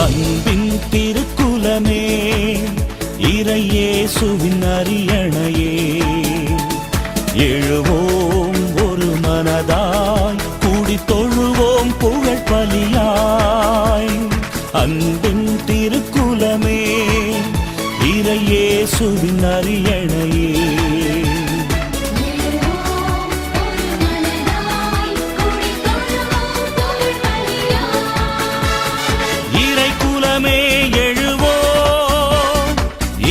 அன்பின் திருக்குலமே, இறையேசுவின் அரியணையே, எழுவோம் ஒரு மனதாய், கூடி தொழுவோம் புகழ் பலியாய். அன்பின் திருக்குலமே, இறையேசுவின் அரியணையே, இறைக்குலமே எழுவோம்,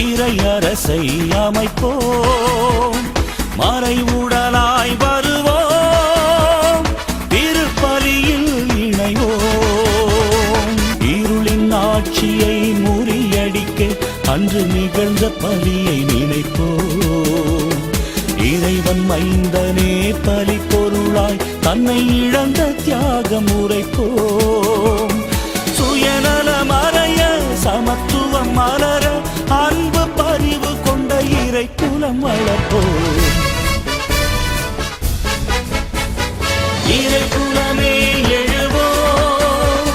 இறையரசை அமைப்போம், மறைவுடலாய் வருவோம், திருப்பலியில் இணைவோம். இருளின் ஆட்சியை முறியடிக்க அன்று நிகழ்ந்த பலியை நினைப்போம். இறைவன் மைந்தனே பலி பொருளாய் தன்னை இழந்த தியாகம் உரைப்போம். சுயநல மறைய சமத்துவம் மலர அன்பு பரிவு கொண்ட இறைக்குலம் வளர்ப்போம். இறைக்குலமே எழுவோம்,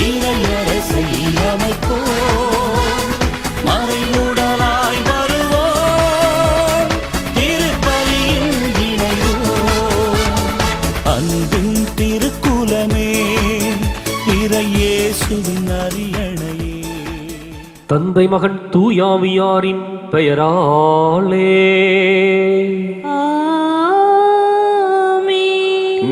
இறையரசை அமைப்போம், மறைவுடலாய் வருவோம், திருப்பலியில் இணைவோம். அன்பின் திருக்குலமே, இறையேசுவின் அரியணையே. தந்தை மகன் தூயாவியாரின் பெயராலே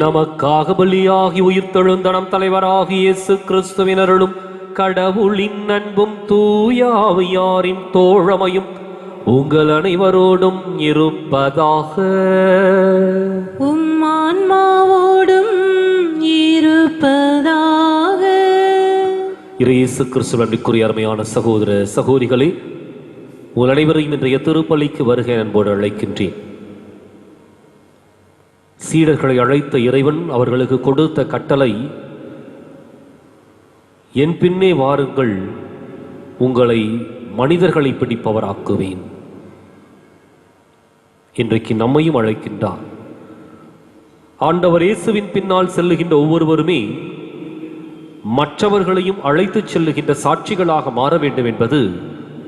நமக்காக பலியாகி உயிர்த்தெழுந்த நம் தலைவராகி இயேசு கிறிஸ்துவின் அருளும் கடவுளின் அன்பும் தூயாவியாரின் தோழமையும் உங்கள் அனைவரோடும் இருப்பதாக. உம் ஆன்மாவோடும் இருப்பதாக. இயேசு கிறிஸ்துவின் அன்பிற்குரிய அருமையான சகோதர சகோதரிகளே, உங்கள் அனைவரையும் இன்றைய திருப்பலிக்கு வருக அன்போடு அழைக்கின்றேன். சீடர்களை அழைத்த இறைவன் அவர்களுக்கு கொடுத்த கட்டளை, என் பின்னே வாருங்கள், உங்களை மனிதர்களை பிடிப்பவராக்குவேன். இன்றைக்கு நம்மையும் அழைக்கின்றார். ஆண்டவர் இயேசுவின் பின்னால் செல்லுகின்ற ஒவ்வொருவருமே மற்றவர்களையும் அழைத்துச் செல்லுகின்ற சாட்சிகளாக மாற வேண்டும் என்பது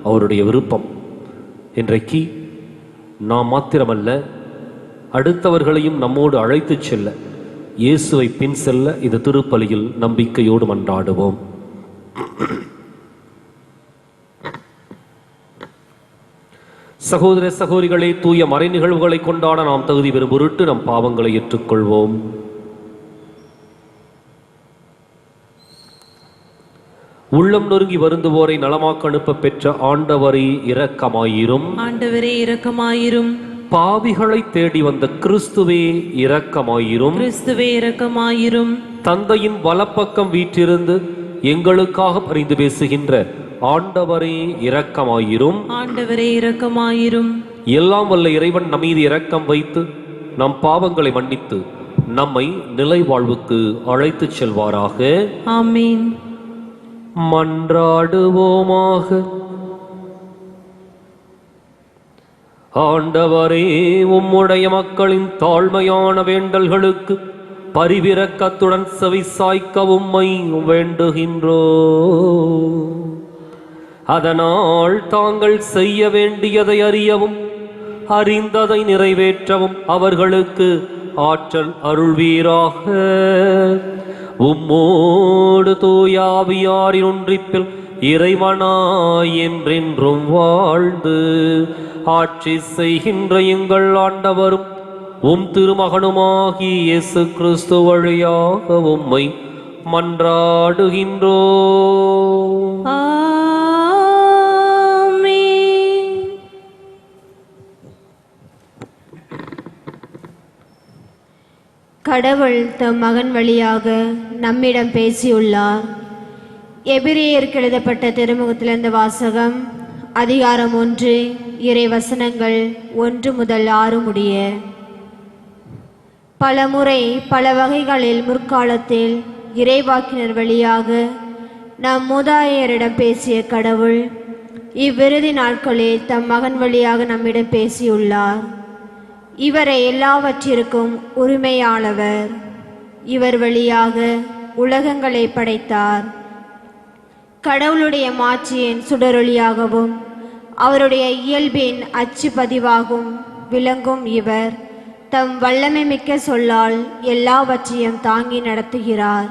அவருடைய விருப்பம். இன்றைக்கு நாம் மாத்திரமல்ல, அடுத்தவர்களையும் நம்மோடு அழைத்துச் செல்ல, இயேசுவை பின் செல்ல இந்த திருப்பலியில் நம்பிக்கையோடு மன்றாடுவோம். சகோதர சகோதரிகளே, தூய மறை நிகழ்வுகளை கொண்டாட நாம் தகுதி பெறும் பொருட்டு நம் பாவங்களை ஏற்றுக்கொள்வோம். உள்ளம் நொறுங்கி வருந்துவோரை நலமாக்க அனுப்ப பெற்ற ஆண்டவரே இரக்கமாயிரும். ஆண்டவரே இரக்கமாயிரும். பாவிகளை தேடி வந்த கிறிஸ்துவே இரக்கமாயிரும். கிறிஸ்துவே இரக்கமாயிரும். தந்தையின் வலப்பக்கம் வீற்றிருந்து எங்களுக்காக பரிந்து பேசுகின்ற ஆண்டவரே இரக்கமாயிரும். ஆண்டவரே இரக்கமாயிரும். எல்லாம் வல்ல இறைவன் நம்மீது இரக்கம் வைத்து நம் பாவங்களை மன்னித்து நம்மை நிலை வாழ்வுக்கு அழைத்துச் செல்வாராக. ஆமீன். மன்றாடுவோமாக. ஆண்டவரே, உம்முடைய மக்களின் தாழ்மையான வேண்டல்களுக்கு பரிவிரக்கத்துடன் செவிசாய்க்க உம்மை வேண்டுகின்றோ. அதனால் தாங்கள் செய்ய வேண்டியதை அறியவும் அறிந்ததை நிறைவேற்றவும் அவர்களுக்கு ஆற்றல் அருள்வீராக. உம்மோடு தூயாவியாரின் ஒன்றிப்பில் இறைவனாய் என்றென்றும் வாழ்ந்து ஆட்சி செய்கின்ற எங்கள் ஆண்டவரும் உம் திருமகனுமாகி இயேசு கிறிஸ்து வழியாக உம்மை மன்றாடுகின்றோ. கடவுள் தம் மகன் வழியாக நம்மிடம் பேசியுள்ளார். எபிரேயருக்கு எழுதப்பட்ட திருமுகத்திலிருந்து வாசகம். அதிகாரம் 1, இறை வசனங்கள் 1 முதல் 6 முடிய. பல முறை பல வகைகளில் முற்காலத்தில் இறைவாக்கினர் வழியாக நம் மூதாதையரிடம் பேசிய கடவுள் இவ்விறுதி நாட்களில் தம் மகன் வழியாக நம்மிடம் பேசியுள்ளார். இவரை எல்லாவற்றிற்கும் உரிமையாளவர். இவர் வழியாக உலகங்களை படைத்தார். கடவுளுடைய மாட்சியின் சுடரொளியாகவும் அவருடைய இயல்பின் அச்சு பதிவாகும் விளங்கும் இவர் தம் வல்லமை மிக்க சொல்லால் எல்லாவற்றையும் தாங்கி நடத்துகிறார்.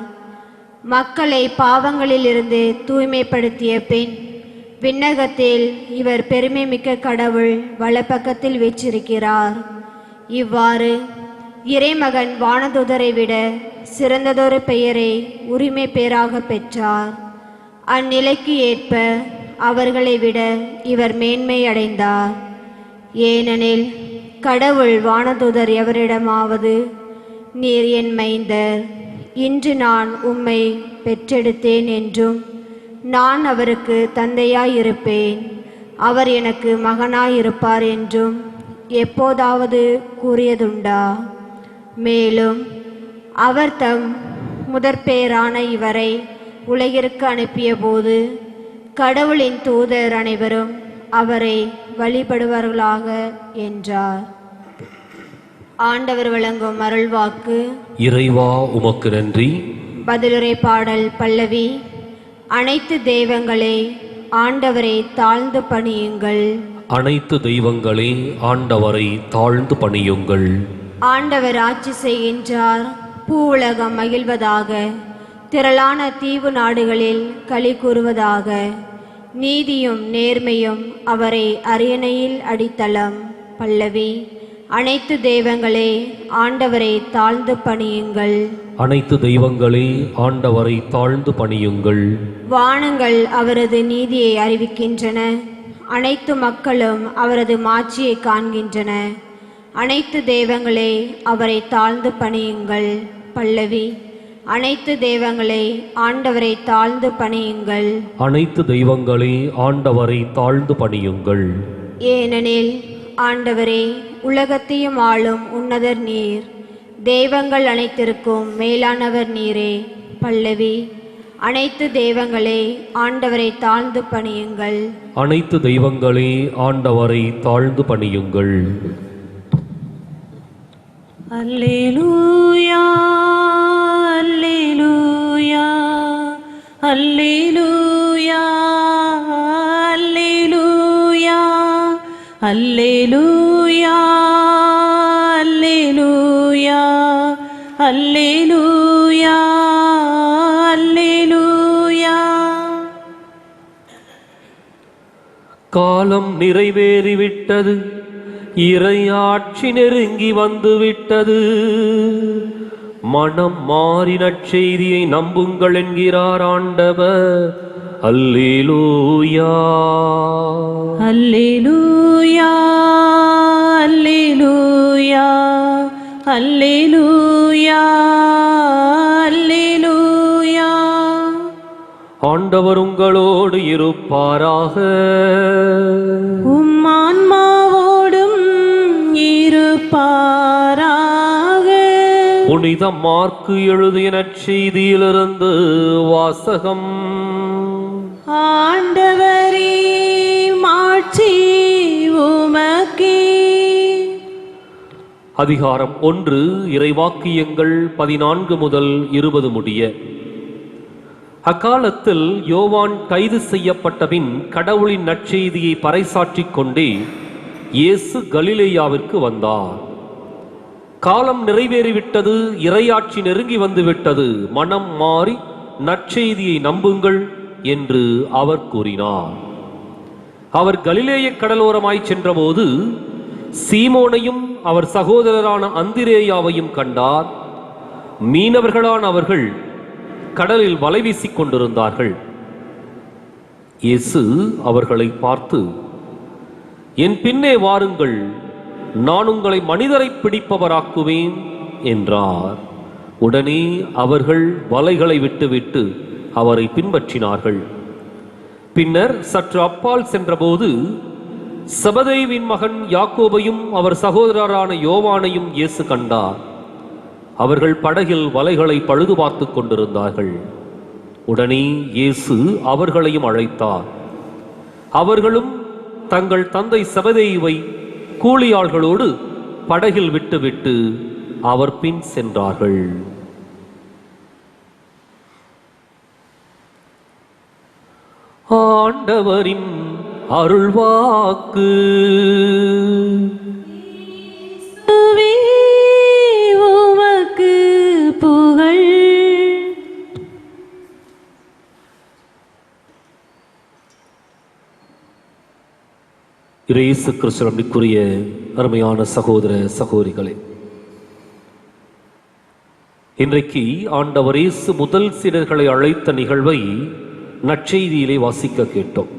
மக்களை பாவங்களிலிருந்து தூய்மைப்படுத்திய பின் விண்ணகத்தில் இவர் பெருமை மிக்க கடவுள் வலப்பக்கத்தில் வீற்றிருக்கிறார். இவ்வாறு இறைமகன் வானதுதரை விட சிறந்ததொரு பெயரை உரிமை பேராக பெற்றார். அந்நிலைக்கு ஏற்ப அவர்களை விட இவர் மேன்மை அடைந்தார். ஏனெனில் கடவுள் வானதுதர் எவரிடமாவது, நீர் என் மைந்தர், இன்று நான் உம்மை பெற்றெடுத்தேன் என்றும் நான் அவருக்கு தந்தையாயிருப்பேன், அவர் எனக்கு மகனாயிருப்பார் என்றும் எப்போதாவது கூறியதுண்டா? மேலும் அவர் தம் முதற்பேரான இவரை உலகிற்கு அனுப்பிய போது கடவுளின் தூதர் அனைவரும் அவரை வழிபடுவார்களாக என்றார். ஆண்டவர் வழங்கும் அருள்வாக்கு. இறைவா உமக்கு நன்றி. பதிலுரை பாடல் பல்லவி. அனைத்து தெய்வங்களே ஆண்டவரை தாழ்ந்து பணியுங்கள். அனைத்து தெய்வங்களே ஆண்டவரை தாழ்ந்து பணியுங்கள். ஆண்டவர் ஆட்சி செய்கின்றார், பூவுலகம் மகிழ்வதாக, திரளான தீவு நாடுகளில் களி கூறுவதாக. நீதியும் நேர்மையும் அவரை அரியணையில் அடித்தளம். பல்லவி. அனைத்து தெய்வங்களே ஆண்டவரை தாழ்ந்து பணியுங்கள். அனைத்து தெய்வங்களே ஆண்டவரை தாழ்ந்து பணியுங்கள். வானங்கள் அவரது நீதியை அறிவிக்கின்றன, அனைத்து மக்களும் அவரது மாட்சியை காண்கின்றன. அனைத்து தெய்வங்களே அவரை தாழ்ந்து பணியுங்கள். பல்லவி. அனைத்து தெய்வங்களே ஆண்டவரை தாழ்ந்து பணியுங்கள். அனைத்து தெய்வங்களே ஆண்டவரை தாழ்ந்து பணியுங்கள். ஏனெனில் ஆண்டவரே உலகத்தையும் ஆளும் உன்னதர் நீர், தெய்வங்கள் அனைத்திற்கும் மேலானவர் நீரே. பல்லவி. அனைத்து தெய்வங்களே ஆண்டவரை தாழ்ந்து பணியுங்கள். அனைத்து தெய்வங்களே ஆண்டவரை தாழ்ந்து பணியுங்கள். அல்லேலூயா அல்லேலூயா அல்லேலூயா அல்லேலூயா அல்லேலூயா அல்லேலூயா அல்லேலூயா அல்லேலூயா. காலம் நிறைவேறிவிட்டது, இறையாட்சி நெருங்கி வந்துவிட்டது. மனம் மாறி நற்செய்தியை நம்புங்கள் என்கிறார் ஆண்டவர். அல்லேலூயா அல்லேலூயா அல்லேலூயா அல்லேலூயா அல்லேலூயா. ஆண்டவர் உங்களோடு இருப்பாராக. உம் ஆன்மாவோடும் இருப்பாராக. புனித மார்க்கு எழுதிய நற்செய்தியிலிருந்து வாசகம். ஆண்டவரே மாட்சி உமக்கே. அதிகாரம் 1. இறைவாக்கியங்கள் 14 முதல் 20 முடிய. அக்காலத்தில் யோவான் கைது செய்யப்பட்டபின் கடவுளின் நற்செய்தியை பறைசாற்றிக் கொண்டே இயேசு கலிலேயாவிற்கு வந்தார். காலம் நிறைவேறிவிட்டது, இறையாட்சி நெருங்கி வந்துவிட்டது, மனம் மாறி நற்செய்தியை நம்புங்கள் என்று அவர் கூறினார். அவர் கலிலேய கடலோரமாய் சென்றபோது சீமோனையும் அவர் சகோதரரான அந்திரேயாவையும் கண்டார். மீனவர்களான அவர்கள் கடலில் வலை வீசிக் கொண்டிருந்தார்கள். இயேசு அவர்களை பார்த்து, என் பின்னே வாருங்கள், நான் உங்களை மனிதரை பிடிப்பவராக்குவேன் என்றார். உடனே அவர்கள் வலைகளை விட்டுவிட்டு அவரை பின்பற்றினார்கள். பின்னர் சற்று அப்பால் சென்றபோது செபதேயுவின் மகன் யாக்கோபையும் அவர் சகோதரரான யோவானையும் இயேசு கண்டார். அவர்கள் படகில் வலைகளை பழுது பார்த்து கொண்டிருந்தார்கள். உடனே இயேசு அவர்களையும் அழைத்தார். அவர்களும் தங்கள் தந்தை செபதேயுவை கூலியாள்களோடு படகில் விட்டுவிட்டு அவர் பின் சென்றார்கள். ஆண்டவரின் அருள்வாக்கு. இயேசுவே, உமக்கு புகழ். இயேசு கிறிஸ்துவுக்குரிய அருமையான சகோதர சகோதரிகளே, இன்றைக்கு ஆண்டவர் இயேசு முதல் சீடர்களை அழைத்த நிகழ்வை நற்செய்தியிலே வாசிக்க கேட்டோம்.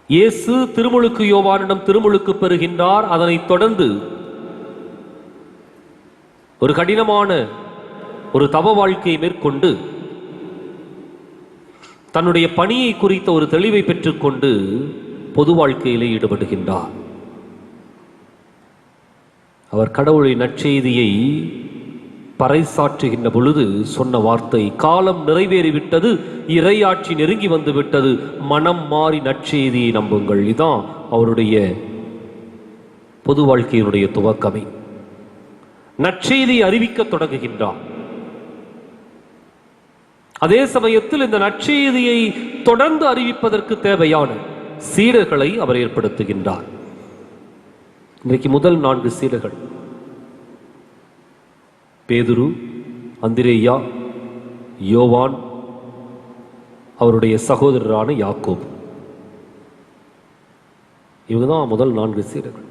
இயேசு திருமுழுக்கு யோவானிடம் திருமுழுக்கு பெறுகின்றார். அதனைத் தொடர்ந்து ஒரு கடினமான ஒரு தவ வாழ்க்கையை மேற்கொண்டு தன்னுடைய பணியை குறித்த ஒரு தெளிவை பெற்றுக்கொண்டு பொது வாழ்க்கையிலே ஈடுபடுகின்றார். அவர் கடவுளின் நற்செய்தியை பறைசாற்றுகின்ற பொழுது சொன்ன வார்த்தை, காலம் நிறைவேறிவிட்டது, இறையாட்சி நெருங்கி வந்து விட்டது, மனம் மாறி நற்செய்தியை நம்புங்கள். இதுதான் அவருடைய பொது வாழ்க்கையினுடைய துவக்கமே. நற்செய்தியை அறிவிக்க தொடங்குகின்றார். அதே சமயத்தில் இந்த நற்செய்தியை தொடர்ந்து அறிவிப்பதற்கு தேவையான சீடர்களை அவர் ஏற்படுத்துகின்றார். இன்றைக்கு முதல் 4 சீடர்கள் பேதுரு, அந்திரேயா, யோவான், அவருடைய சகோதரரான யாக்கோபு. இவங்க தான் முதல் 4 சீடர்கள்.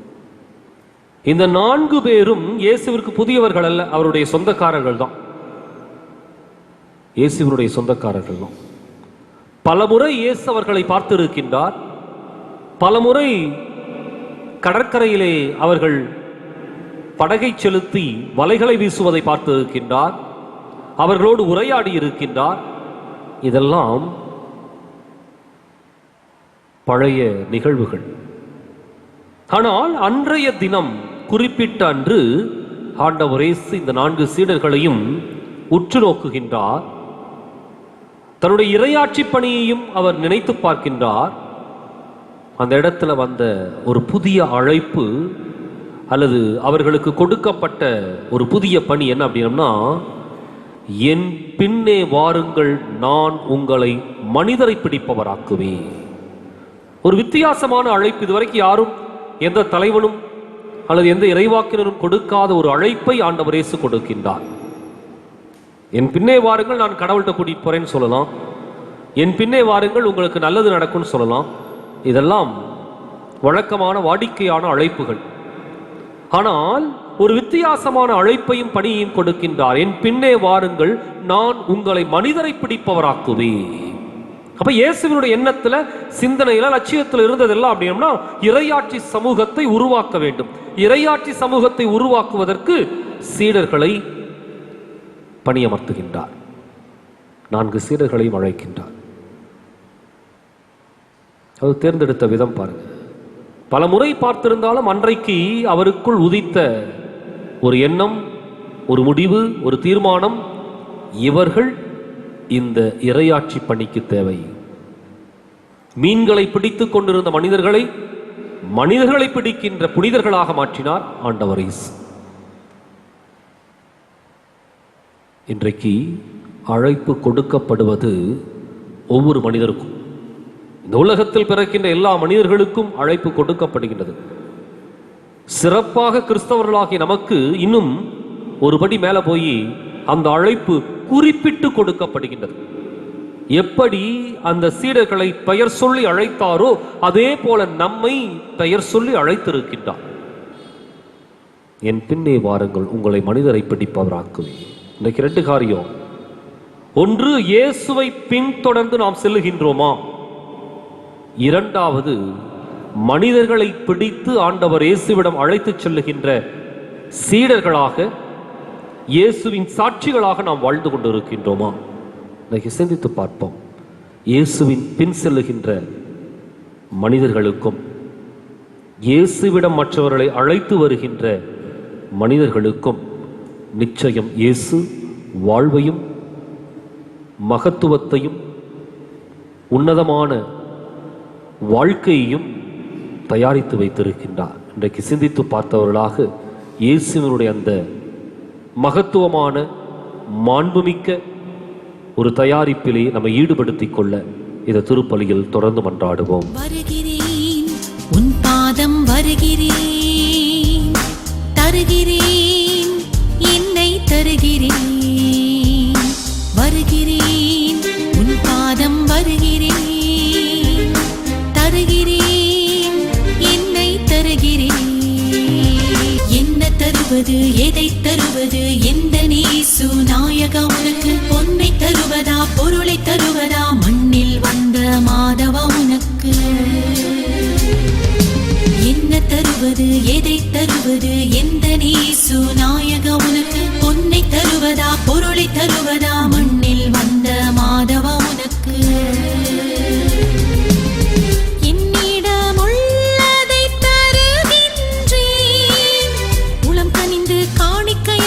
இந்த 4 பேரும் இயேசுவிற்கு புதியவர்கள் அல்ல, அவருடைய சொந்தக்காரர்கள் தான். இயேசுவினுடைய சொந்தக்காரர்கள் தான். பலமுறை இயேசு அவர்களை பார்த்திருக்கின்றார். பலமுறை கடற்கரையிலே அவர்கள் படகை செலுத்தி வலைகளை வீசுவதை பார்த்திருக்கின்றார். அவர்களோடு உரையாடி இருக்கின்றார். இதெல்லாம் பழைய நிகழ்வுகள். ஆனால் அன்றைய தினம், குறிப்பிட்ட அன்று, ஆண்டவர் இயேசு இந்த 4 சீடர்களையும் உற்று நோக்குகின்றார். தன்னுடைய இறையாட்சி பணியையும் அவர் நினைத்து பார்க்கின்றார். அந்த இடத்துல வந்த ஒரு புதிய அழைப்பு அல்லது அவர்களுக்கு கொடுக்கப்பட்ட ஒரு புதிய பணி என்ன அப்படின்னா, என் பின்னே வாருங்கள், நான் உங்களை மனிதரை பிடிப்பவராக்குவேன். ஒரு வித்தியாசமான அழைப்பு. இதுவரைக்கும் யாரும், எந்த தலைவனும் அல்லது எந்த இறைவாக்கினரும் கொடுக்காத ஒரு அழைப்பை ஆண்டவர் இயேசு கொடுக்கின்றார். என் பின்னே வாருங்கள், நான் கடவுள்கிட்ட கூட்டிட்டு போறேன்னு சொல்லலாம். என் பின்னே வாருங்கள், உங்களுக்கு நல்லது நடக்கும்னு சொல்லலாம். இதெல்லாம் வழக்கமான வாடிக்கையான அழைப்புகள். ஆனால் ஒரு வித்தியாசமான அழைப்பையும் பணியையும் கொடுக்கின்றார். என் பின்னே வாருங்கள், நான் உங்களை மனிதரை பிடிப்பவராக்குவேன். அப்ப இயேசுவினுடைய எண்ணத்துல, சிந்தனையில, லட்சியத்தில் இருந்ததெல்லாம் அப்படின்னா இறையாட்சி சமூகத்தை உருவாக்க வேண்டும். இறையாட்சி சமூகத்தை உருவாக்குவதற்கு சீடர்களை பணியமர்த்துகின்றார். 4 சீடர்களையும் அழைக்கின்றார். அது தேர்ந்தெடுத்த விதம் பாருங்க. பல முறை பார்த்திருந்தாலும் அன்றைக்கு அவருக்குள் உதித்த ஒரு எண்ணம், ஒரு முடிவு, ஒரு தீர்மானம், இவர்கள் இந்த இறையாட்சி பணிக்கு தேவை. மீன்களை பிடித்துக் கொண்டிருந்த மனிதர்களை பிடிக்கின்ற புனிதர்களாக மாற்றினார் ஆண்டவர் இயேசு. இன்றைக்கு அழைப்பு கொடுக்கப்படுவது ஒவ்வொரு மனிதருக்கும், இந்த உலகத்தில் பிறக்கின்ற எல்லா மனிதர்களுக்கும் அழைப்பு கொடுக்கப்படுகின்றது. சிறப்பாக கிறிஸ்தவர்களாகிய நமக்கு இன்னும் ஒருபடி மேல போய் அந்த அழைப்பு குறிப்பிட்டு கொடுக்கப்படுகின்றது. எப்படி அந்த சீடர்களை பெயர் சொல்லி அழைத்தாரோ அதே போல நம்மை பெயர் சொல்லி அழைத்திருக்கின்றார். என் பின்னே வாருங்கள், உங்களை மனிதரை பிடிப்பவராக்குவேன். இன்றைக்கு 2 காரியம். ஒன்று, இயேசுவை பின்தொடர்ந்து நாம் செல்லுகின்றோமா? இரண்டாவது, மனிதர்களை பிடித்து ஆண்டவர் இயேசுவிடம் அழைத்து செல்லுகின்ற சீடர்களாக, இயேசுவின் சாட்சிகளாக நாம் வாழ்ந்து கொண்டிருக்கின்றோமா? இன்னைக்கு சிந்தித்து பார்ப்போம். இயேசுவின் பின் செல்லுகின்ற மனிதர்களுக்கும், இயேசுவிடம் மற்றவர்களை அழைத்து வருகின்ற மனிதர்களுக்கும் நிச்சயம் இயேசு வாழ்வையும் மகத்துவத்தையும் உன்னதமான வாழ்க்கையையும் தயாரித்து வைத்திருக்கின்றார். இன்றைக்கு சிந்தித்து பார்த்தவர்களாக இயேசுவினுடைய அந்த மகத்துவமான, மாண்புமிக்க, ஒரு தயாரிப்பிலே நம்மை ஈடுபடுத்திக் கொள்ள இந்த திருப்பலியில் தொடர்ந்து மன்றாடுவோம். வருகிறேன், உன் பாதம் வருகிறேன், தருகிறேன், என்னை தருகிறேன். வருகிறேன், உன் பாதம் வருகிறேன், தருகிறேன், என்னை தருகிறேன். என்ன தருவது, எதை தருவது, எந்த நேசு நாயகா உனக்கு? பொன்னை தருவதா, பொருளை தருவதா, மண்ணில் வந்த மாதவா உனக்கு? என்ன தருவது, எதை தருவது, எந்த நேசு நாயகா உனக்கு? பொன்னை தருவதா, பொருளை தருவதா, மண்ணில் வந்த மாதவா உனக்கு? என்னிடமுள்ளதை தருகின்றேன், உளம் கனிந்து காணிக்கையாயிருப்பாய்.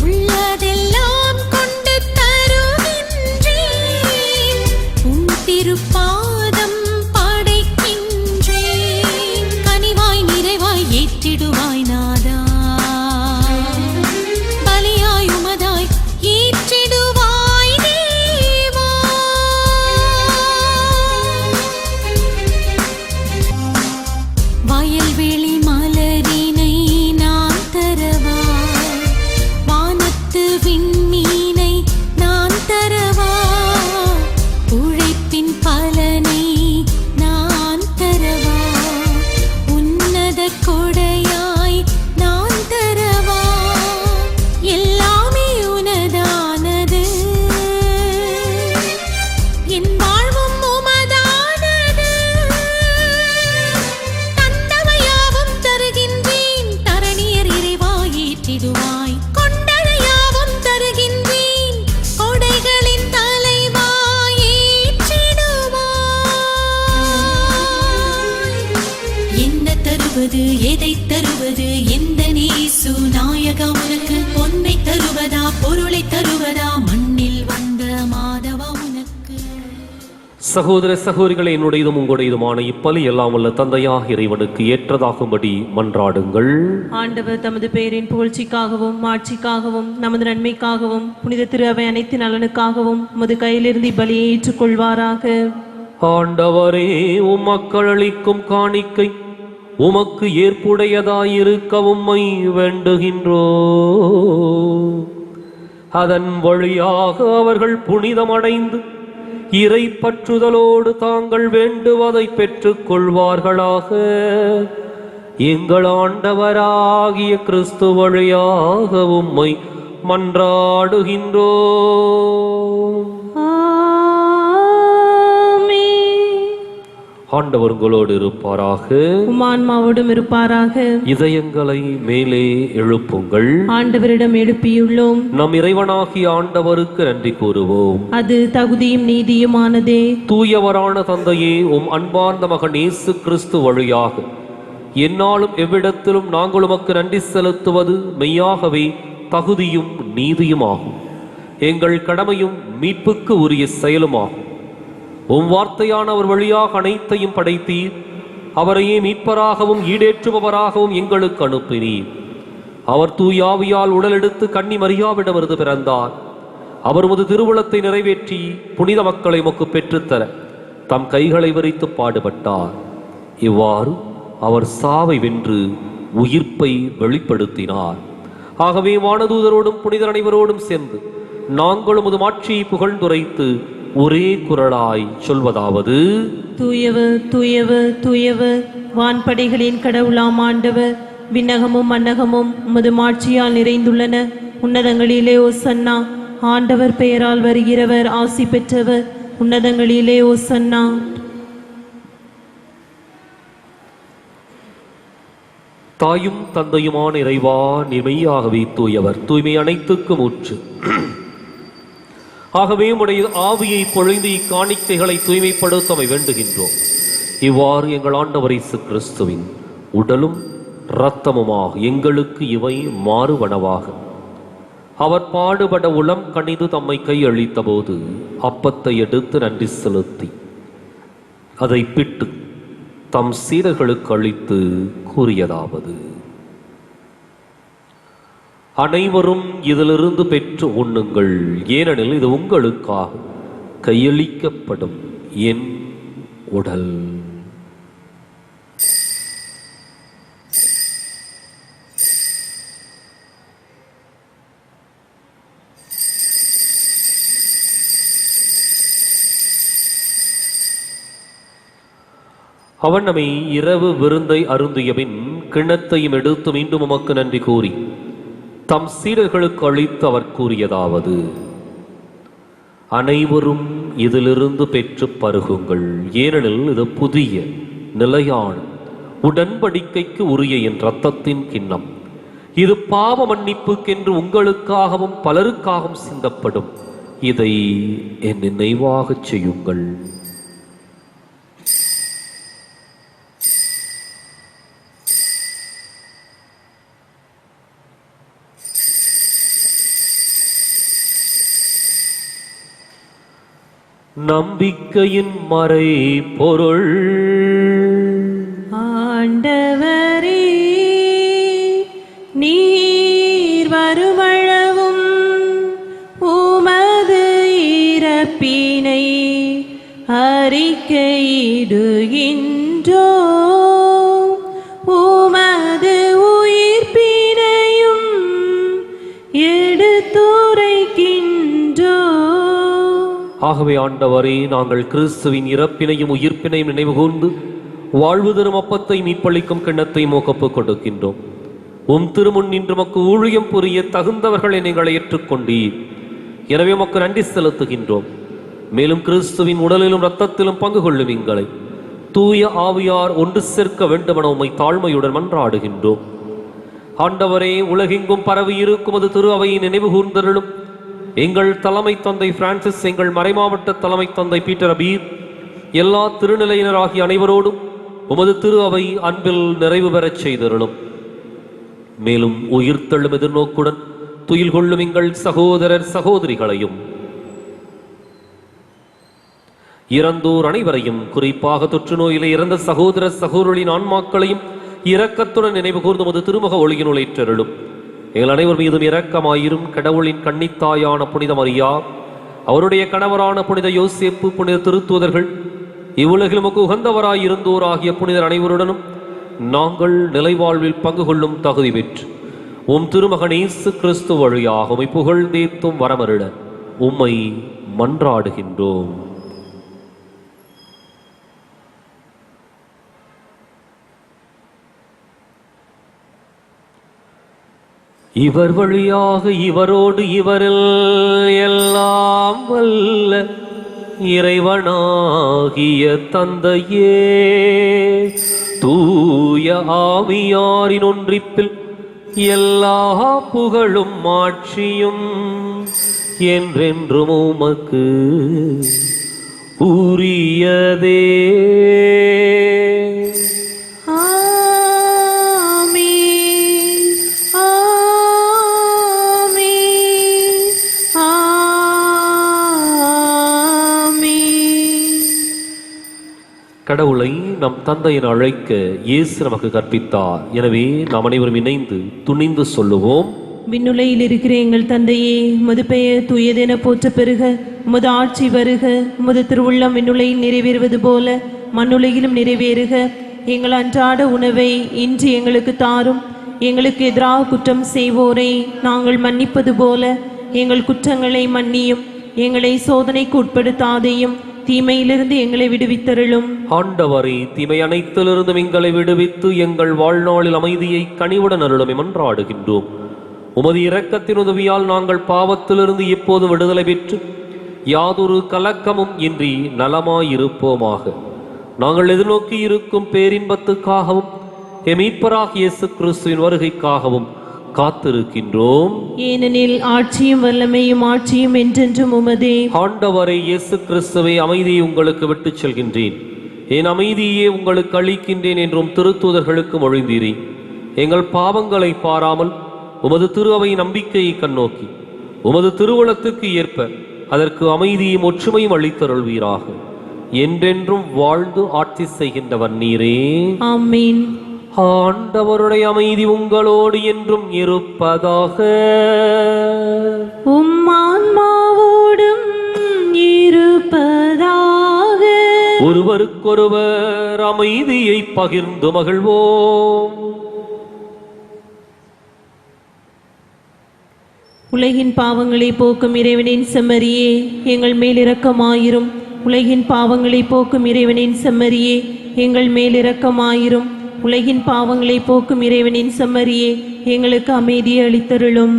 உள்ளதெல்லாம் கொண்டு தருகின்றேன், உன் திருப்பாதம் படைக்கின்றேன். கனிவாய் நிறைவாய் ஏற்றிடுவாய் நாதா, பலியாய் உமதாய் ஏற்றிடுவாய் தேவா. வயல்வெளி மலரினை நான் தரவா, வானத்து விண்மீனை நான் தரவா, உழைப்பின் பலனை நான் தரவா, உன்னத கொடையாய் நான் தரவா. எல்லாமே உனதானது, என் வாழ்வும் உமதானது. தந்தவையாவும் தருகின்றேன், தரணியர் இறைவாய் ஏற்றிடுவாய். கொண்டழையாவும் தருகின்றேன், கொடைகளின் தலைவாய் ஏற்றிடுவாய். என்ன தருவது, எதை தருவது, எந்த நேசு நாயகா உனக்கு? பொன்னை தருவதா, பொருளை தருவதா, மண்ணில் வந்த மாதவா உனக்கு? சகோதர சகோதரிகளை, என்னுடையதும் உங்களுடையதுமான இப்பலி எல்லாம் வல்ல தந்தையாக இறைவனுக்கு ஏற்றதாகும்படி மன்றாடுங்கள். ஆண்டவர் தமது பெயரின் புகழ்ச்சிக்காகவும் மாட்சிக்காகவும் நமது நன்மைக்காகவும் புனித திரு அவை அனைத்து நலனுக்காகவும் உமது கையிலிருந்து பலியை ஏற்றுக்கொள்வாராக. ஆண்டவரே, உம் மக்கள் அளிக்கும் காணிக்கை உமக்கு ஏற்புடையதாயிருக்க உம்மை வேண்டுகின்றோ. அதன் வழியாக அவர்கள் புனிதமடைந்து இறை பற்றுதலோடு தாங்கள் வேண்டுவதை பெற்றுக் கொள்வார்களாக. எங்கள் ஆண்டவராகிய கிறிஸ்து வழியாக உம்மை மன்றாடுகின்றோ. ஆண்டவர் உங்களோடு இருப்பாராக, உமான்மாவோடும் இருப்பாராக. இதயங்களை மேலே எழுப்புங்கள். ஆண்டவரிடம் எழுப்பியுள்ளோம். நம் இறைவனாகிய ஆண்டவருக்கு நன்றி கூறுவோம். அது தகுதியும் நீதியுமானதே. தூயவரான தந்தையே, உம் அன்பார்ந்த மகன் இயேசு கிறிஸ்து வழியாக எந்நாளும் எவ்விடத்திலும் நாங்கள் உமக்கு நன்றி செலுத்துவது மெய்யாகவே தகுதியும் நீதியுமாகும். எங்கள் கடமையும் மீட்புக்கு உரிய செயலுமாகும். உம் வார்த்தையான அவர் வழியாக அனைத்தையும் படைத்தீர். அவரையே மீட்பராகவும் ஈடேற்றுபவராகவும் எங்களுக்கு அனுப்பினீர். அவர் தூயாவியால் உடலெடுத்து கன்னி மரியாவிடமிருந்து பிறந்தார். அவர் உமது திருவுளத்தை நிறைவேற்றி புனித மக்களை உமக்கு பெற்றுத்தர தம் கைகளை விரித்து பாடுபட்டார். இவ்வாறு அவர் சாவை வென்று உயிர்ப்பை வெளிப்படுத்தினார். ஆகவே வானதூதரோடும் புனிதர் அனைவரோடும் சேர்ந்து நாங்களும் உமது மாட்சியை புகழ்ந்துரைத்து ஒரே குரலாய் சொல்வதாவது: தூயவர் தூயவர் தூயவர், வான்படைகளின் கடவுளாம் ஆண்டவர். விண்ணகமும் மன்னகமும் உமது மாட்சியால் நிறைந்துள்ளன. உன்னதங்களிலே ஓசன்னா. ஆண்டவர் பெயரால் வருகிறவர் ஆசி பெற்றவர். உன்னதங்களிலே ஓசன்னா. தாயும் தந்தையுமான இறைவா, மெய்யாகவே தூயவர், தூய்மை அனைத்துக்கும் ஊற்று. ஆகவே உடைய ஆவியை பொழிந்து இக்காணிக்கைகளை தூய்மைப்படுத்தமை வேண்டுகின்றோம். இவ்வாறு எங்கள் ஆண்டவர் இயேசு கிறிஸ்துவின் உடலும் இரத்தமுமாக எங்களுக்கு இவை மாறுவனவாக. அவர் பாடுபட உளம் கனிந்து தம்மை கையளித்த போது அப்பத்தை எடுத்து நன்றி செலுத்தி அதை பிட்டு தம் சீடர்களுக்கு அளித்து கூறியதாவது: அனைவரும் இதிலிருந்து பெற்று உண்ணுங்கள், ஏனெனில் இது உங்களுக்காக கையளிக்கப்படும் என் உடல். அவன் நம்மை இரவு விருந்தை அருந்தியபின் கிண்ணத்தையும் எடுத்து மீண்டும் உமக்கு நன்றி கூறி தம் சீடர்களுக்கு அளித்து அவர் கூறியதாவது: அனைவரும் இதிலிருந்து பெற்று பருகுங்கள், ஏனெனில் இது புதிய நிலையான உடன்படிக்கைக்கு உரிய என் இரத்தத்தின் கிண்ணம். இது பாவ மன்னிப்புக்கென்று உங்களுக்காகவும் பலருக்காகவும் சிந்தப்படும். இதை என் நினைவாகச் செய்யுங்கள். நம்பிக்கையின் மறை பொருள். ஆண்டவரே, நீர் வருமளவும் உமது இறப்பினை அறிக்கையிடுகின்றோ, உமது உயிர்ப்பினையும் எடுத்துரைக்கின்றோ. ஆகவே ஆண்டவரே, நாங்கள் கிறிஸ்துவின் இறப்பினையும் உயிர்ப்பினையும் நினைவு கூர்ந்து வாழ்வு தரும் அப்பத்தை மீட்பளிக்கும் கிண்ணத்தை மோக்கப்புக் கொடுக்கின்றோம். உம் திருமுன் நின்று மக்கு ஊழியம் புரிய தகுந்தவர்களை நீங்கள் ஏற்றுக்கொண்டீர். எனவே மக்கு நன்றி செலுத்துகின்றோம். மேலும் கிறிஸ்துவின் உடலிலும் இரத்தத்திலும் பங்கு கொள்ளும் எங்களை தூய ஆவியார் ஒன்று சேர்க்க வேண்டுமென உம்மை தாழ்மையுடன் மன்றாடுகின்றோம். ஆண்டவரே, உலகெங்கும் பரவி இருக்கும் அது திரு அவையை நினைவு கூர்ந்தருளும். எங்கள் தலைமை தந்தை பிரான்சிஸ், எங்கள் மறைமாவட்ட தலைமை தந்தை பீட்டர் அபீர், எல்லா திருநிலையினராகிய அனைவரோடும் உமது திரு அவை அன்பில் நிறைவு பெறச் செய்தருளும். மேலும் உயிர்த்தெழும் எதிர்நோக்குடன் துயில் கொள்ளும் எங்கள் சகோதரர் சகோதரிகளையும் இறந்தோர் அனைவரையும், குறிப்பாக தொற்று நோயிலே இறந்த சகோதர சகோதரின் ஆன்மாக்களையும் இரக்கத்துடன் நினைவு கூர்ந்து உமது திருமுக ஒளியினுள் ஏற்றருளும். எங்கள் அனைவர் மீதும் இரக்கமாயிரும். கடவுளின் கன்னித்தாயான புனித மரியா, அவருடைய கணவரான புனித யோசேப்பு, புனித திருத்தூதர்கள், இவ்வுலகில் உமக்கு உகந்தவராயிருந்தோர் ஆகிய புனிதர் அனைவருடனும் நாங்கள் நிலைவாழ்வில் பங்கு கொள்ளும் தகுதி பெற்று உம் திருமகன் இயேசு கிறிஸ்து வழியாக உம்மை புகழ்ந்தேத்தும் வரமருட உம்மை மன்றாடுகின்றோம். இவர் வழியாக இவரோடு இவரில் எல்லாம் வல்ல இறைவனாகிய தந்தையே, தூய ஆவியாரின் ஒன்றிப்பில் எல்லா புகழும் ஆட்சியும் என்றென்றும் உமக்கு உரியதே. கடவுளை நம் தந்தையின் அழைக்க இயேசு நமக்கு கற்பித்தார். எனவே நாம் அனைவரும் இணைந்து துணிந்து சொல்லுவோம்: விண்ணுலகில் இருக்கிற எங்கள் தந்தையே, உமது பெயர் தூயதென போற்ற பெறுக. உமது ஆட்சி வருக. உமது திருவுள்ளம் விண்ணுலகில் நிறைவேறுவது போல மண்ணுலகிலும் நிறைவேறுக. எங்கள் அன்றாட உணவை இன்று எங்களுக்கு தாரும். எங்களுக்கு எதிராக குற்றம் செய்வோரை நாங்கள் மன்னிப்பது போல எங்கள் குற்றங்களை மன்னியும். எங்களை சோதனைக்கு உட்படுத்தாதையும், தீமையிலிருந்து எங்களை விடுவித்தருளும். ஆண்டவரே, தீமை அனைத்திலிருந்தும் எங்களை விடுவித்து எங்கள் வாழ்நாளில் அமைதியை கனிவுடன் அருளும் மன்றாடுகின்றோம். உமது இரக்கத்தின் உதவியால் நாங்கள் பாவத்திலிருந்து எப்போது விடுதலை பெற்று யாதொரு கலக்கமும் இன்றி நலமாயிருப்போமாக. நாங்கள் எதிர்நோக்கி இருக்கும் பேரின்பத்துக்காகவும் மீட்பராகிய இயேசு கிறிஸ்துவின் வருகைக்காகவும் காத்திருக்கின்றோம். ஏனெனில் ஆட்சியும் வல்லமையும் ஆட்சியும் என்றென்றும் உமதே. ஆண்டவரே இயேசு கிறிஸ்துவை, அமைதியை உங்களுக்கு விட்டுச் செல்கின்றேன், என் அமைதியே உங்களுக்கு அளிக்கின்றேன் என்றும் திருத்தூதர்களுக்கு மொழிந்தீரே. எங்கள் பாவங்களை பாராமல் உமது திரு அவை நம்பிக்கையை கண்ணோக்கி உமது திருவுளத்துக்கு ஏற்ப அதற்கு அமைதியும் ஒற்றுமையும் அளித்தருள்வீராக. என்றென்றும் வாழ்ந்து ஆட்சி செய்கின்றவர் நீரே. ஆமீன். ஆண்டவருடைய அமைதி உங்களோடு என்றும் இருப்பதாக. உம்மான்மாவோடும் இருப்பதாக. ஒருவருக்கொருவர் அமைதியை பகிர்ந்து மகிழ்வோம். உலகின் பாவங்களை போக்கும் இறைவனின் செம்மறியே, எங்கள் மேல் இரக்கமாயிரும். உலகின் பாவங்களை போக்கும் இறைவனின் செம்மறியே, எங்கள் மேல் இரக்கமாயிரும். உலகின் பாவங்களை போக்கும் இறைவனின் செம்மறியே, எங்களுக்கு அமைதியை அளித்தருளும்.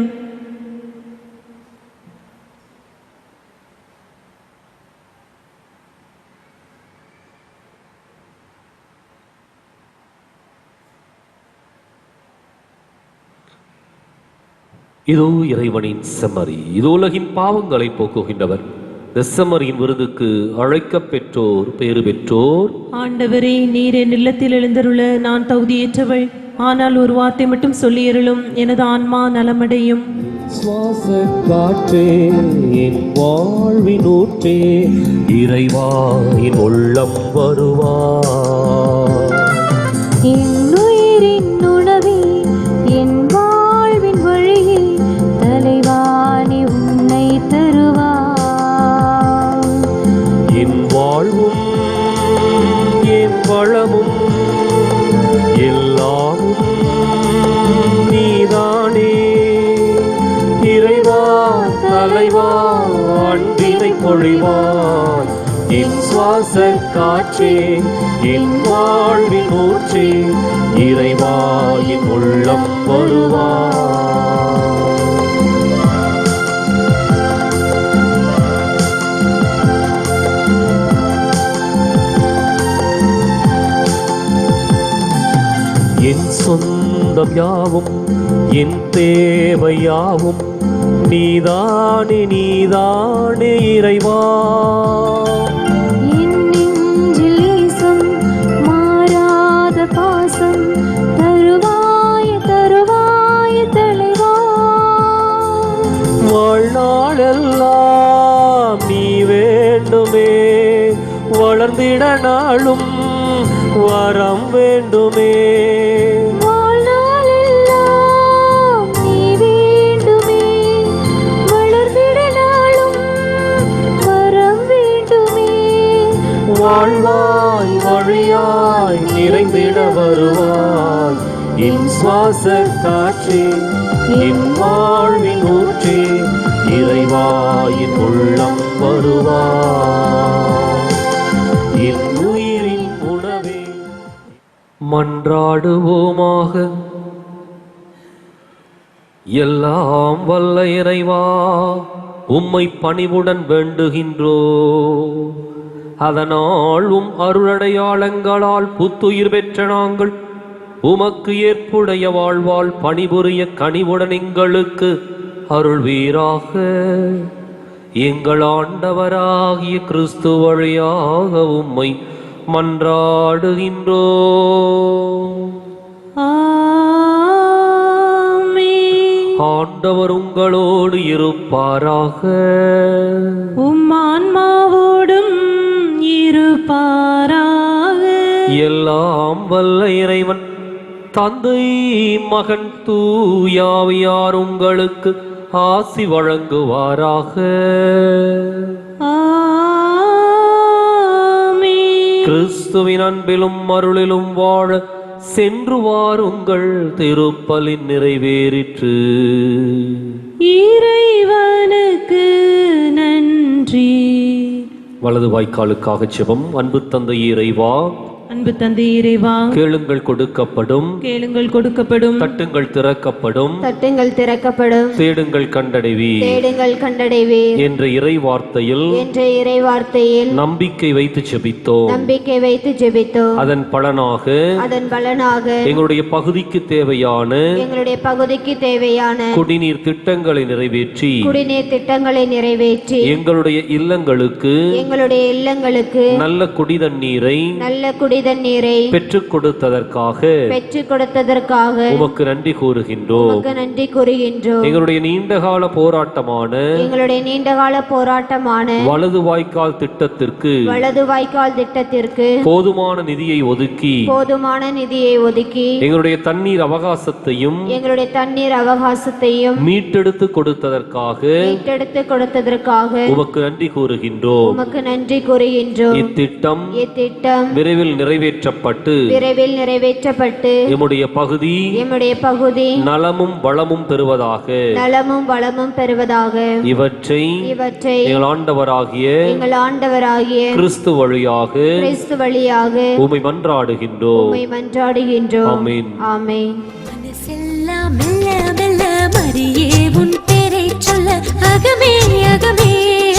இதோ இறைவனின் செம்மறி, இதோ உலகின் பாவங்களை போக்குகின்றவர். இந்த செம்மறியின் விருதுக்கு அழைக்கப் பெற்றோர் பேறு பெற்றோர். ஆண்டவரே, நீர் என் இல்லத்தில் எழுந்தருள நான் தகுதியேற்றவள். ஆனால் ஒரு வார்த்தை மட்டும் சொல்லியருளும், எனது ஆன்மா நலமடையும். சுவாச காற்றே, என் வாழ்வின் ஊற்றே, இறைவா என் உள்ளம் வருவார். என்னுயிரின் உணவே, என் வாழ்வின் வழியே, தலைவாணி உன்னை தருவார். என் வாழ்வும் என் வளமும் எல்லாமும் நீதானே. இறைவா தலைவா அன்பினை பொழிவான். என் சுவாச காற்றே, என் வாழ்வின் ஊற்றே, இறைவா என் உள்ளம் வருவான். என் சொந்தம் யாவும் என் தேவையாவும் நீதானே நீதானே இறைவா. என் நெஞ்சில் ஈசம் மாறாத பாசம் தருவாய தருவாய தலைவா. வாழ்நாளெல்லாம் நீ வேண்டுமே, வளர்ந்திட நாளும் வரம் வேண்டுமே. வாழ்நாளெல்லாம் நீ வேண்டுமே, வளர்ந்திட நாளும் வரம் வேண்டுமே. வாழ்வாய் வழியாய் நிறைந்திட வருவாய். என் சுவாச காற்றே, என் வாழ்வின் ஊற்றே, இறைவா என் உள்ளம் வருவாய். என் உயிரின் உணவே. மன்றாடுவோமாக. எல்லாம் வல்ல இறைவா, உம்மை பணிவுடன் வேண்டுகின்றோ. அதனால் அருளடையாளங்களால் புத்துயிர் பெற்ற நாங்கள் உமக்கு ஏற்புடைய வாழ்வால் பணிபுரிய கனிவுடன் எங்களுக்கு அருள்வீராக. எங்கள் ஆண்டவராகிய கிறிஸ்து வழியாக உம்மை மன்றாடுகின்றோ. ஆண்டவர் உங்களோடு இருப்பாராக. உம்மான்மாவோடும் இருப்பாராக. எல்லாம் வல்ல இறைவன் தந்தை மகன் தூயாவியார் உங்களுக்கு ஆசி வழங்குவாராக. கிறிஸ்துவின் அன்பிலும் அருளிலும் வாழ சென்று வாருங்கள். திருப்பலின் நிறைவேறிற்று. இறைவனுக்கு நன்றி. வலது வாய்க்காலுக்காக ஜெபம். அன்பு தந்தை இறைவா, அன்பு தந்தை இறைவா, கேளுங்கள் கொடுக்கப்படும், கேளுங்கள் கொடுக்கப்படும், தட்டுங்கள் திறக்கப்படும், தட்டுங்கள் திறக்கப்படும், தேடுங்கள் கண்டடைவீர் தேடுங்கள் கண்டடைவீர் என்ற இறை வார்த்தையில் என்ற இறை வார்த்தையில் நம்பிக்கை வைத்து ஜெபித்தோம். நம்பிக்கை வைத்து ஜெபித்தோம். அதன் பலனாக எங்களுடைய பகுதிக்கு தேவையான குடிநீர் திட்டங்களை நிறைவேற்றி எங்களுடைய இல்லங்களுக்கு நல்ல குடிதண்ணீரை புனித நீரை பெற்றுக் கொடுத்ததற்காக பெற்றுக் கொடுத்ததற்காக உமக்கு நன்றி கூறுகின்றோம். உமக்கு நன்றி கூறுகின்றோம். எங்களுடைய நீண்டகால போராட்டமான எங்களுடைய நீண்டகால போராட்டமான வலது வாய்க்கால் திட்டத்திற்கு வலது வாய்க்கால் திட்டத்திற்கு போதுமான நிதியை ஒதுக்கி போதுமான நிதியை ஒதுக்கி எங்களுடைய தண்ணீர் அவகாசத்தையும் எங்களுடைய தண்ணீர் அவகாசத்தையும் மீட்டெடுத்து கொடுத்ததற்காக மீட்டெடுத்து கொடுத்ததற்காக உமக்கு நன்றி கூறுகின்றோம். உமக்கு நன்றி கூறுகின்றோம். இத்திட்டம் விரைவில் நிறைவேற்றப்பட்டு எம்முடைய பகுதி நலமும் வளமும் பெறுவதாக இவற்றை எங்கள் ஆண்டவராகிய கிறிஸ்து வழியாக உம்மை மன்றாடுகின்றோம். ஆமென். ஆமென். மனசெல்லாம் மெல்ல மெல்ல மரியே உன் பேரைச் சொல்ல அகமே அகமே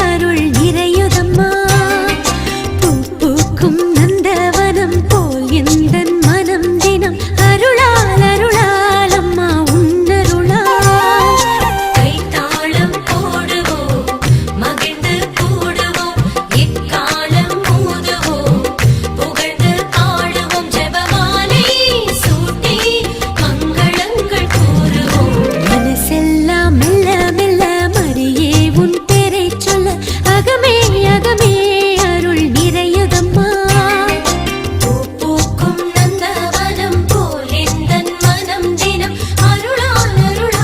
அருள் நிறையுதம்மா. பூ பூக்கும் நந்தவனம் போல் எந்தன் மனம் தினம் அருளால் அருளால் அம்மா உன்னருளால். கைத்தாளம் போடுவோம் மகிழ்ந்து கூடுவோம் எக்காலம் ஊதுவோம் புகழ்ந்து பாடுவோம் ஜெபமாலை சூட்டி மங்களங்கள் கூறுவோம். மனசெல்லாம் மெல்ல மெல்ல மரியே உன் பேரைச் சொல்ல அகமே அகமே அருள் நிறையுதம்மா. பூ பூக்கும் நந்தவனம் போல் எந்தன் மனம் தினம் அருளால் அருளால்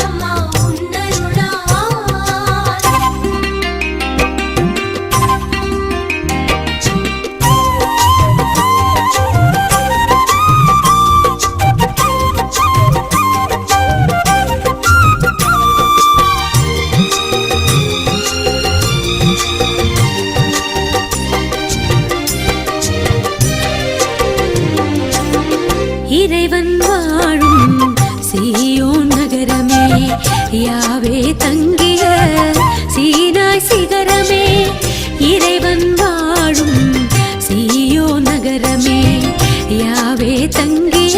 அம்மா உன்னருளால். இறைவன் வாழும் சீயோன் நகரமே யாவே தங்கிய சீனாய் சிகரமே. இறைவன் வாழும் சீயோன் நகரமே யாவே தங்கிய